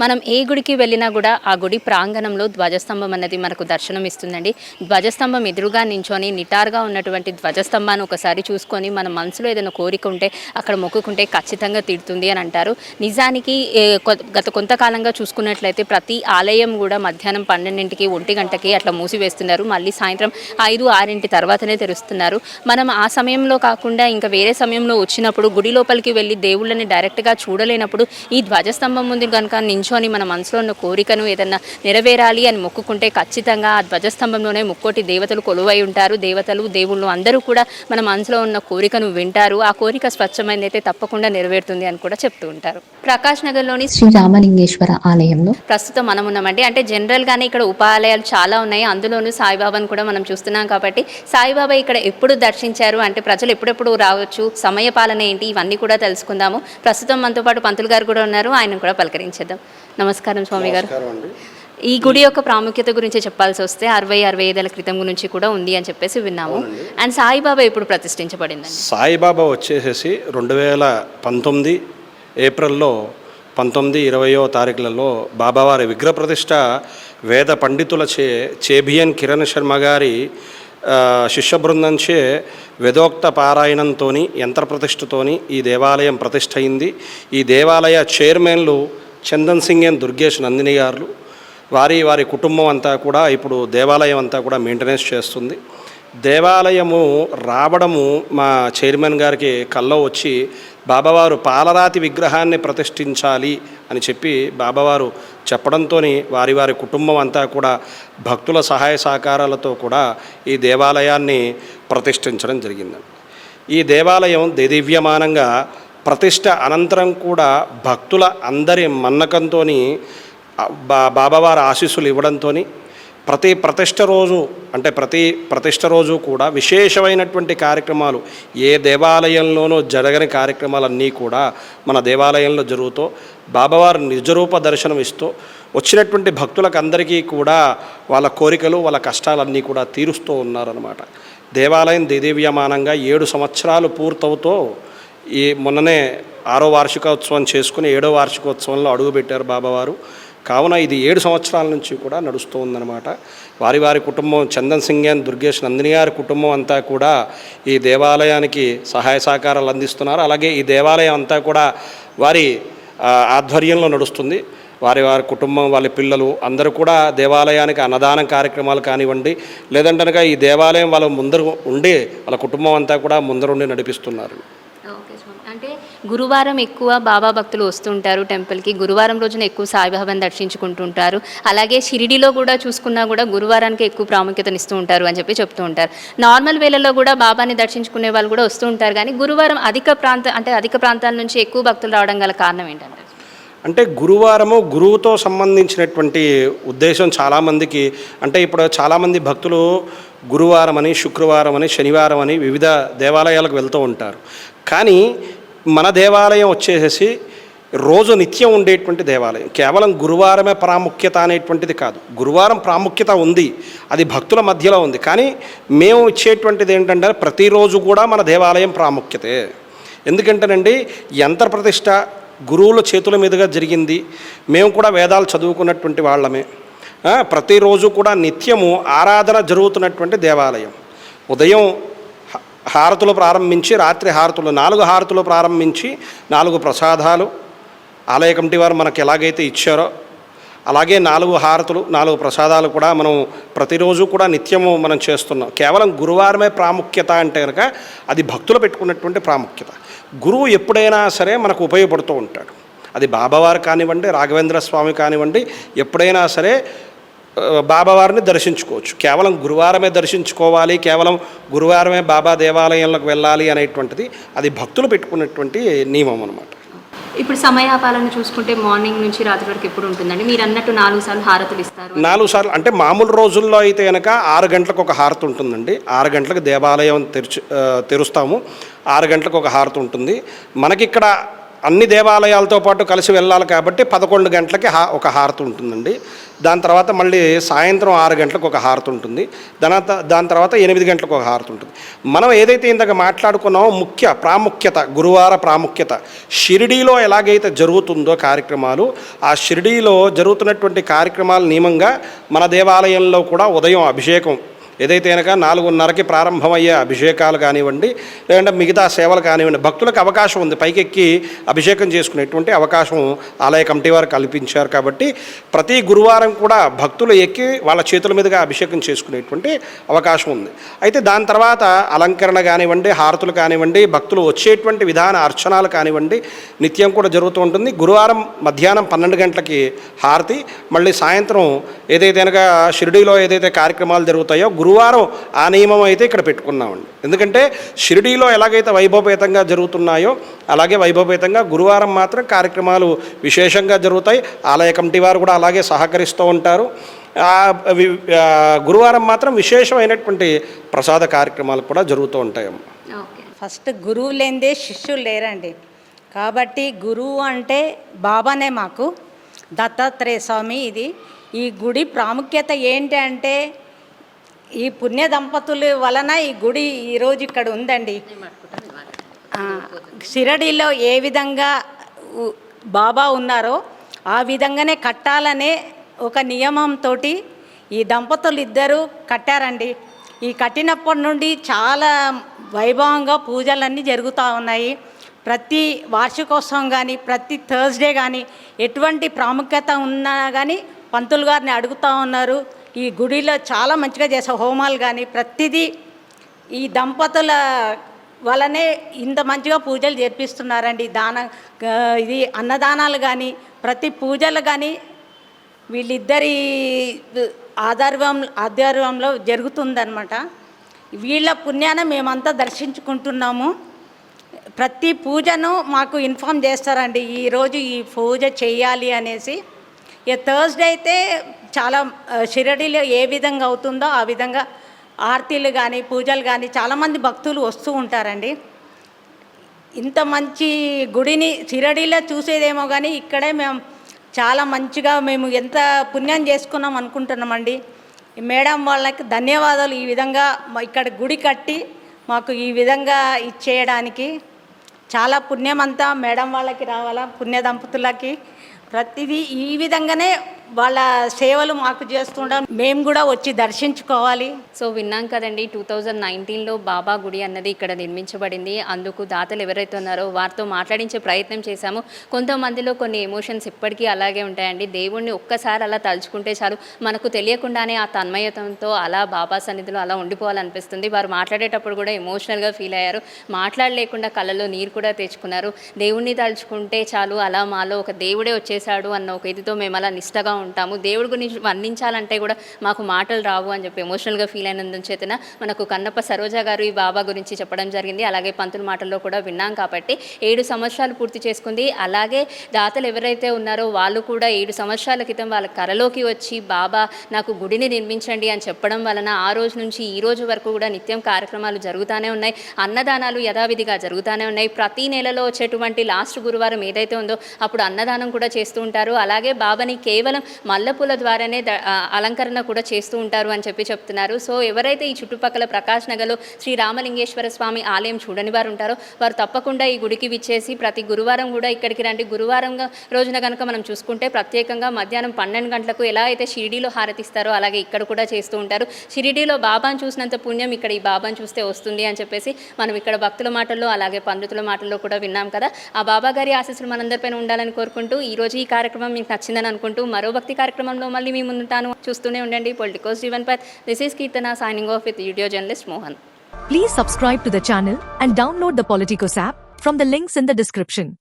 మనం ఏ గుడికి వెళ్ళినా కూడా ఆ గుడి ప్రాంగణంలో ధ్వజస్తంభం అన్నది మనకు దర్శనం ఇస్తుందండి. ధ్వజస్తంభం ఎదురుగా నించొని నిటారుగా ఉన్నటువంటి ధ్వజస్తంభాన్ని ఒకసారి చూసుకొని మన మనసులో ఏదైనా కోరిక ఉంటే అక్కడ మొక్కుకుంటే ఖచ్చితంగా తీరుతుంది అని అంటారు. నిజానికి గత కొంతకాలంగా చూసుకున్నట్లయితే ప్రతి ఆలయం కూడా మధ్యాహ్నం 12కి 1 గంటకి అట్లా మూసివేస్తున్నారు. మళ్ళీ సాయంత్రం 5, 6 తర్వాతనే తెరుస్తున్నారు. మనం ఆ సమయంలో కాకుండా ఇంకా వేరే సమయంలో వచ్చినప్పుడు గుడి లోపలికి వెళ్ళి దేవుళ్ళని డైరెక్ట్గా చూడలేనప్పుడు ఈ ధ్వజస్తంభం ముందు కనుక నించొని మన మనసులో ఉన్న కోరికను ఏదన్నా నెరవేరాలి అని మొక్కుకుంటే ఖచ్చితంగా ఆ ధ్వజస్తంభంలోనే ముక్కోటి దేవతలు కొలువై ఉంటారు. దేవతలు దేవుళ్ళు అందరూ కూడా మన మనసులో ఉన్న కోరికను వింటారు. ఆ కోరిక స్వచ్ఛమైనదైతే తప్పకుండా నెరవేరుతుంది అని కూడా చెప్తూ ఉంటారు. ప్రకాష్ నగర్లోని శ్రీ రామలింగేశ్వర ఆలయంలో ప్రస్తుతం మనం ఉన్నామండి. అంటే జనరల్గానే ఇక్కడ ఉపాలయాలు చాలా ఉన్నాయి. అందులోనూ సాయిబాబాను కూడా మనం చూస్తున్నాం కాబట్టి సాయిబాబా ఇక్కడ ఎప్పుడు దర్శించారు అంటే ప్రజలు ఎప్పుడెప్పుడు రావచ్చు, సమయపాలన ఏంటి, ఇవన్నీ కూడా తెలుసుకుందాము. ప్రస్తుతం మనతో పాటు పంతులు గారు కూడా ఉన్నారు. ఆయన కూడా పలకరించేద్దాం. నమస్కారం స్వామి గారు. ఈ గుడి యొక్క ప్రాముఖ్యత గురించి చెప్పాల్సి వస్తే 60-65 ఏళ్ల క్రితం గురించి కూడా ఉంది అని చెప్పేసి విన్నాము. అండ్ సాయిబాబా ఎప్పుడు ప్రతిష్ఠించబడిందండి? సాయిబాబా వచ్చేసేసి 2019 ఏప్రిల్లో 19-20వ తారీఖులలో బాబావారి విగ్రహ ప్రతిష్ట వేద పండితుల చేబియన్ కిరణ్ శర్మ గారి శిష్య బృందంచే వేదోక్త పారాయణంతో యంత్ర ప్రతిష్టతోని ఈ దేవాలయం ప్రతిష్ఠ అయింది. ఈ దేవాలయ చైర్మన్లు చందన్ సింగ్ అండ్ దుర్గేష్ నందిని గారు, వారి కుటుంబం అంతా కూడా ఇప్పుడు దేవాలయం అంతా కూడా మెయింటెనెన్స్ చేస్తుంది. దేవాలయము రావడము మా చైర్మన్ గారికి కల్లో వచ్చి బాబావారు పాలరాతి విగ్రహాన్ని ప్రతిష్ఠించాలి అని చెప్పి బాబావారు చెప్పడంతో వారి కుటుంబం అంతా కూడా భక్తుల సహాయ సహకారాలతో కూడా ఈ దేవాలయాన్ని ప్రతిష్ఠించడం జరిగిందండి. ఈ దేవాలయం దివ్యమానంగా ప్రతిష్ఠ అనంతరం కూడా భక్తుల అందరి మన్నకంతో బాబావారి ఆశీస్సులు ఇవ్వడంతో ప్రతి ప్రతిష్ఠ రోజు కూడా విశేషమైనటువంటి కార్యక్రమాలు, ఏ దేవాలయంలోనూ జరగని కార్యక్రమాలన్నీ కూడా మన దేవాలయంలో జరుగుతూ బాబావారు నిజరూప దర్శనం ఇస్తూ వచ్చినటువంటి భక్తులకు అందరికీ కూడా వాళ్ళ కోరికలు, వాళ్ళ కష్టాలన్నీ కూడా తీరుస్తూ ఉన్నారన్నమాట. దేవాలయం దివ్యమానంగా 7 సంవత్సరాలు పూర్తవుతూ ఈ మొన్ననే 6వ వార్షికోత్సవం చేసుకుని 7వ వార్షికోత్సవంలో అడుగుపెట్టారు బాబావారు. కావున ఇది 7 సంవత్సరాల నుంచి కూడా నడుస్తూ ఉందన్నమాట. వారి కుటుంబం చందన్ సింగ్ అండ్ దుర్గేష్ నందిని గారి కుటుంబం అంతా కూడా ఈ దేవాలయానికి సహాయ సహకారాలు అందిస్తున్నారు. అలాగే ఈ దేవాలయం అంతా కూడా వారి ఆధ్వర్యంలో నడుస్తుంది. వారి కుటుంబం, వాళ్ళ పిల్లలు అందరూ కూడా దేవాలయానికి అన్నదానం కార్యక్రమాలు కానివ్వండి, లేదంటే ఈ దేవాలయం వాళ్ళ ముందర ఉండి వాళ్ళ కుటుంబం అంతా కూడా ముందరుండి నడిపిస్తున్నారు. అంటే గురువారం ఎక్కువ బాబా భక్తులు వస్తుంటారు టెంపుల్కి. గురువారం రోజున ఎక్కువ సాయిబాబాని దర్శించుకుంటుంటారు. అలాగే షిరిడిలో కూడా చూసుకున్నా కూడా గురువారానికి ఎక్కువ ప్రాముఖ్యతనిస్తూ ఉంటారు అని చెప్పి చెప్తూ ఉంటారు. నార్మల్ వేళల్లో కూడా బాబాని దర్శించుకునే వాళ్ళు కూడా వస్తూ ఉంటారు. కానీ గురువారం అధిక ప్రాంతాల నుంచి ఎక్కువ భక్తులు రావడం గల కారణం ఏంటంటే అంటే గురువారము గురువుతో సంబంధించినటువంటి ఉద్దేశం చాలామందికి. అంటే ఇప్పుడు చాలామంది భక్తులు గురువారం అని, శుక్రవారం అని, శనివారం అని వివిధ దేవాలయాలకు వెళ్తూ ఉంటారు. కానీ మన దేవాలయం వచ్చేసి రోజు నిత్యం ఉండేటువంటి దేవాలయం. కేవలం గురువారమే ప్రాముఖ్యత అనేటువంటిది కాదు. గురువారం ప్రాముఖ్యత ఉంది, అది భక్తుల మధ్యలో ఉంది. కానీ మేము ఇచ్చేటువంటిది ఏంటంటే ప్రతిరోజు కూడా మన దేవాలయం ప్రాముఖ్యతే. ఎందుకంటేనండి యంత్ర ప్రతిష్ట గురువుల చేతుల మీదుగా జరిగింది. మేము కూడా వేదాలు చదువుకున్నటువంటి వాళ్ళమే. ప్రతిరోజు కూడా నిత్యము ఆరాధన జరుగుతున్నటువంటి దేవాలయం. ఉదయం హారతులు ప్రారంభించి రాత్రి హారతులు 4 హారతులు ప్రారంభించి 4 ప్రసాదాలు ఆలయ కమిటీ వారు మనకు ఎలాగైతే ఇచ్చారో అలాగే 4 హారతులు 4 ప్రసాదాలు కూడా మనం ప్రతిరోజు కూడా నిత్యము మనం చేస్తున్నాం. కేవలం గురువారమే ప్రాముఖ్యత అంటే కనుక అది భక్తులు పెట్టుకున్నటువంటి ప్రాముఖ్యత. గురువు ఎప్పుడైనా సరే మనకు ఉపయోగపడుతూ ఉంటాడు. అది బాబావారు కానివ్వండి, రాఘవేంద్ర స్వామి కానివ్వండి, ఎప్పుడైనా సరే బాబావారిని దర్శించుకోవచ్చు. కేవలం గురువారమే దర్శించుకోవాలి, కేవలం గురువారమే బాబా దేవాలయంలోకి వెళ్ళాలి అనేటువంటిది అది భక్తులు పెట్టుకున్నటువంటి నియమం అన్నమాట. ఇప్పుడు సమయాపాలన చూసుకుంటే మార్నింగ్ నుంచి రాత్రి వరకు ఎప్పుడు ఉంటుందండి? మీరు అన్నట్టు 4 సార్లు హారతులు ఇస్తారు. 4 సార్లు అంటే మామూలు రోజుల్లో అయితే కనుక 6 గంటలకు ఒక హారతి ఉంటుందండి. 6 గంటలకు దేవాలయం తెరుస్తాము. 6 గంటలకు ఒక హారతి ఉంటుంది. మనకిక్కడ అన్ని దేవాలయాలతో పాటు కలిసి వెళ్ళాలి కాబట్టి 11 గంటలకి ఒక హారతి ఉంటుందండి. దాని తర్వాత మళ్ళీ సాయంత్రం 6 గంటలకు ఒక హారతి ఉంటుంది. దాని తర్వాత 8 గంటలకు ఒక హారతి ఉంటుంది. మనం ఏదైతే ఇందాక మాట్లాడుకున్నామో ప్రాముఖ్యత, గురువార ప్రాముఖ్యత, షిరిడీలో ఎలాగైతే జరుగుతుందో కార్యక్రమాలు, ఆ షిరిడీలో జరుగుతున్నటువంటి కార్యక్రమాల నియమంగా మన దేవాలయంలో కూడా ఉదయం అభిషేకం ఏదైతే కనుక 4:30కి ప్రారంభమయ్యే అభిషేకాలు కానివ్వండి, లేదంటే మిగతా సేవలు కానివ్వండి, భక్తులకు అవకాశం ఉంది పైకెక్కి అభిషేకం చేసుకునేటువంటి అవకాశం ఆలయ కమిటీ వారు కల్పించారు. కాబట్టి ప్రతి గురువారం కూడా భక్తులు ఎక్కి వాళ్ళ చేతుల మీదుగా అభిషేకం చేసుకునేటువంటి అవకాశం ఉంది. అయితే దాని తర్వాత అలంకరణ కానివ్వండి, హారతులు కానివ్వండి, భక్తులు వచ్చేటువంటి విధాన అర్చనాలు కానివ్వండి నిత్యం కూడా జరుగుతూ ఉంటుంది. గురువారం మధ్యాహ్నం 12 గంటలకి హారతి, మళ్ళీ సాయంత్రం ఏదైతే కనుక షిరిడీలో ఏదైతే కార్యక్రమాలు జరుగుతాయో గురువారం ఆ నియమం అయితే ఇక్కడ పెట్టుకున్నామండి. ఎందుకంటే షిరిడీలో ఎలాగైతే వైభవపేతంగా జరుగుతున్నాయో అలాగే వైభవపేతంగా గురువారం మాత్రం కార్యక్రమాలు విశేషంగా జరుగుతాయి. ఆలయ కమిటీ వారు కూడా అలాగే సహకరిస్తూ ఉంటారు. గురువారం మాత్రం విశేషమైనటువంటి ప్రసాద కార్యక్రమాలు కూడా జరుగుతూ ఉంటాయి. ఫస్ట్ గురువు లేనిదే శిష్యులు లేరండి. కాబట్టి గురువు అంటే బాబానే మాకు, దత్తాత్రేయ స్వామి. ఈ గుడి ప్రాముఖ్యత ఏంటి అంటే ఈ పుణ్య దంపతుల వలన ఈ గుడి ఈరోజు ఇక్కడ ఉందండి. షిరడీలో ఏ విధంగా బాబా ఉన్నారో ఆ విధంగానే కట్టాలనే ఒక నియమంతో ఈ దంపతులు ఇద్దరు కట్టారండి. ఈ కట్టినప్పటి నుండి చాలా వైభవంగా పూజలన్నీ జరుగుతూ ఉన్నాయి. ప్రతి వార్షికోత్సవం కానీ, ప్రతి థర్స్డే కానీ, ఎటువంటి ప్రాముఖ్యత ఉన్నా కానీ పంతులు గారిని అడుగుతూ ఉన్నారు. ఈ గుడిలో చాలా మంచిగా చేసే హోమాలు కానీ ప్రతిదీ ఈ దంపతుల వలనే ఇంత మంచిగా పూజలు జరిపిస్తున్నారండి. ఇది అన్నదానాలు కానీ ప్రతి పూజలు కానీ వీళ్ళిద్దరి ఆధ్వర్యంలో జరుగుతుందన్నమాట. వీళ్ళ పుణ్యాన మేమంతా దర్శించుకుంటున్నాము. ప్రతి పూజను మాకు ఇన్ఫామ్ చేస్తారండి, ఈరోజు ఈ పూజ చేయాలి అనేసి. థర్స్డే అయితే చాలా షిరడీలో ఏ విధంగా అవుతుందో ఆ విధంగా ఆర్తీలు కానీ పూజలు కానీ చాలామంది భక్తులు వస్తూ ఉంటారండి. ఇంత మంచి గుడిని షిరడీలో చూసేదేమో కానీ ఇక్కడే మేము చాలా మంచిగా మేము ఎంత పుణ్యం చేసుకున్నాం అనుకుంటున్నామండి. మేడం వాళ్ళకి ధన్యవాదాలు. ఈ విధంగా ఇక్కడ గుడి కట్టి మాకు ఈ విధంగా ఇచ్చేయడానికి చాలా పుణ్యమంతా మేడం వాళ్ళకి రావాలా, పుణ్య దంపతులకి. ప్రతిదీ ఈ విధంగానే వాళ్ళ సేవలు మాకు చేస్తుంటాం, మేము కూడా వచ్చి దర్శించుకోవాలి. సో విన్నాం కదండి, 2019లో బాబా గుడి అన్నది ఇక్కడ నిర్మించబడింది. అందుకు దాతలు ఎవరైతే ఉన్నారో వారితో మాట్లాడించే ప్రయత్నం చేశాము. కొంతమందిలో కొన్ని ఎమోషన్స్ ఇప్పటికీ అలాగే ఉంటాయండి. దేవుణ్ణి ఒక్కసారి అలా తలుచుకుంటే చాలు, మనకు తెలియకుండానే ఆ తన్మయతంతో అలా బాబా సన్నిధిలో అలా ఉండిపోవాలనిపిస్తుంది. వారు మాట్లాడేటప్పుడు కూడా ఎమోషనల్గా ఫీల్ అయ్యారు. మాట్లాడలేకుండా కళ్ళలో నీరు కూడా తెచ్చుకున్నారు. దేవుణ్ణి తలుచుకుంటే చాలు, అలా మాలో ఒక దేవుడే వచ్చేసాడు అన్న ఒక ఇదితో మేము అలా నిష్టగా ఉంటాము. దేవుడి గురించి వర్ణించాలంటే కూడా మాకు మాటలు రావు అని చెప్పి ఎమోషనల్గా ఫీల్ అయినందున చేతన మనకు కన్నప్ప సరోజ గారు ఈ బాబా గురించి చెప్పడం జరిగింది. అలాగే పంతుల మాటల్లో కూడా విన్నాం. కాబట్టి 7 సంవత్సరాలు పూర్తి చేసుకుంది. అలాగే దాతలు ఎవరైతే ఉన్నారో వాళ్ళు కూడా 7 సంవత్సరాల క్రితం వాళ్ళ కరలోకి వచ్చి బాబా నాకు గుడిని నిర్మించండి అని చెప్పడం వలన ఆ రోజు నుంచి ఈ రోజు వరకు కూడా నిత్యం కార్యక్రమాలు జరుగుతూనే ఉన్నాయి. అన్నదానాలు యథావిధిగా జరుగుతూనే ఉన్నాయి. ప్రతి నెలలో వచ్చేటువంటి లాస్ట్ గురువారం ఏదైతే ఉందో అప్పుడు అన్నదానం కూడా చేస్తూ ఉంటారు. అలాగే బాబాని కేవలం మల్లెపూల ద్వారానే అలంకరణ కూడా చేస్తూ ఉంటారు అని చెప్పి చెప్తున్నారు. సో ఎవరైతే ఈ చుట్టుపక్కల ప్రకాష్ నగర్లో శ్రీ రామలింగేశ్వర స్వామి ఆలయం చూడని వారు ఉంటారో వారు తప్పకుండా ఈ గుడికి విచ్చేసి ప్రతి గురువారం కూడా ఇక్కడికి రండి. గురువారం రోజున కనుక మనం చూసుకుంటే ప్రత్యేకంగా మధ్యాహ్నం 12 గంటలకు ఎలా అయితే షిరిడీలో హారతిస్తారో అలాగే ఇక్కడ కూడా చేస్తూ ఉంటారు. షిరిడీలో బాబాను చూసినంత పుణ్యం ఇక్కడ ఈ బాబాను చూస్తే వస్తుంది అని చెప్పేసి మనం ఇక్కడ భక్తుల మాటల్లో అలాగే పండితుల మాటల్లో కూడా విన్నాం కదా. ఆ బాబా గారి ఆశీస్సులు మనందరిపైన ఉండాలని కోరుకుంటూ ఈరోజు ఈ కార్యక్రమం మీకు నచ్చిందని అనుకుంటూ మరో భక్తి కార్యక్రమంలో మళ్ళీ మీ ముందుంటాను. చూస్తూనే ఉండండి పొలిటికోస్ జీవన్ పత్. This is Keerthana signing off with video journalist Mohan. Please subscribe to the channel and download the Politicos app from the links in the description.